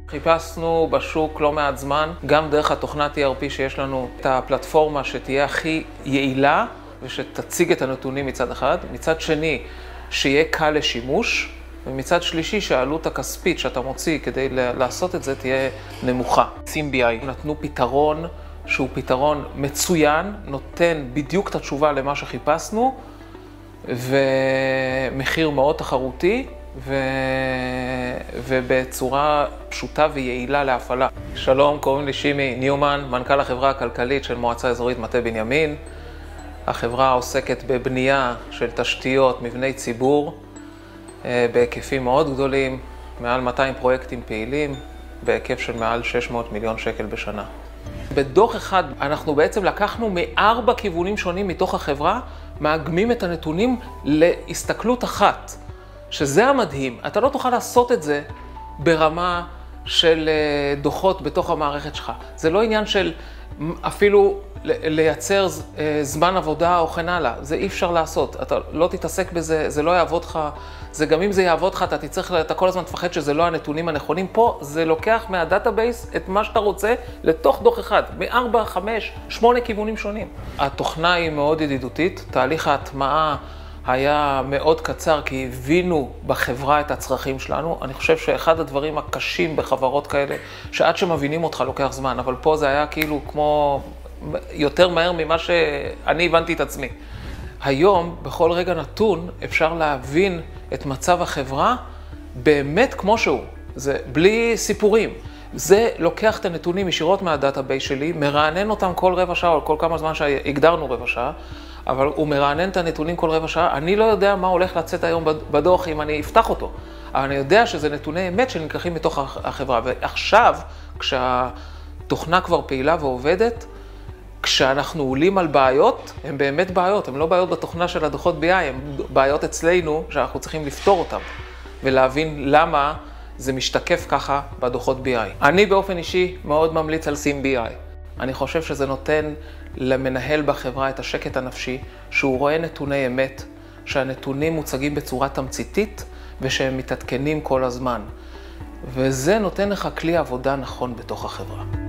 חיפשנו בשוק לא מעט זמן, גם דרך התוכנת ERP שיש לנו, את הפלטפורמה שתהיה הכי יעילה ושתציג את הנתונים מצד אחד, מצד שני שיהיה קל לשימוש, ומצד שלישי שהעלות הכספית שאתה מוציא כדי לעשות את זה תהיה נמוכה. SimBI נתנו פתרון שהוא פתרון מצוין, נותן בדיוק את התשובה למה שחיפשנו, ומחיר מאוד תחרותי, ובצורה פשוטה ויעילה להפעלה. שלום, קוראים לי שימי ניומן, מנכ"ל החברה הכלכלית של מועצה אזורית מטה בנימין. החברה עוסקת בבנייה של תשתיות, מבני ציבור, בהיקפים מאוד גדולים, מעל 200 פרויקטים פעילים, בהיקף של מעל 600 מיליון שקל בשנה. בדוח אחד אנחנו בעצם לקחנו מ4 כיוונים שונים מתוך החברה, מאגמים את הנתונים להסתכלות אחת, שזה המדהים. אתה לא תוכל לעשות את זה ברמה של דוחות בתוך המערכת שלך. זה לא עניין של אפילו לייצר זמן עבודה או כן הלאה. זה אי אפשר לעשות. אתה לא תתעסק בזה, זה לא יעבוד לך. זה גם אם זה יעבוד לך, אתה כל הזמן תפחד שזה לא הנתונים הנכונים. פה זה לוקח מהדאטאבייס את מה שאתה רוצה לתוך דוח אחד, מ4, 5, 8 כיוונים שונים. התוכנה היא מאוד ידידותית, תהליך ההטמעה היה מאוד קצר כי הבינו בחברה את הצרכים שלנו. אני חושב שאחד הדברים הקשים בחברות כאלה, שעד שמבינים אותך לוקח זמן, אבל פה זה היה כאילו כמו יותר מהר ממה שאני הבנתי את עצמי. היום, בכל רגע נתון, אפשר להבין את מצב החברה באמת כמו שהוא. זה בלי סיפורים. זה לוקח את הנתונים ישירות מהדאטאבייס שלי, מרענן אותם כל רבע שעה או כל כמה זמן שהגדרנו רבע שעה, אבל הוא מרענן את הנתונים כל רבע שעה. אני לא יודע מה הולך לצאת היום בדוח אם אני אפתח אותו, אבל אני יודע שזה נתוני אמת שנלקחים מתוך החברה. ועכשיו, כשהתוכנה כבר פעילה ועובדת, כשאנחנו עולים על בעיות, הן באמת בעיות, הן לא בעיות בתוכנה של הדוחות BI, הן בעיות אצלנו שאנחנו צריכים לפתור אותן, ולהבין למה זה משתקף ככה בדוחות BI. אני באופן אישי מאוד ממליץ על SimBI. אני חושב שזה נותן למנהל בחברה את השקט הנפשי, שהוא רואה נתוני אמת, שהנתונים מוצגים בצורה תמציתית, ושהם מתעדכנים כל הזמן. וזה נותן לך כלי עבודה נכון בתוך החברה.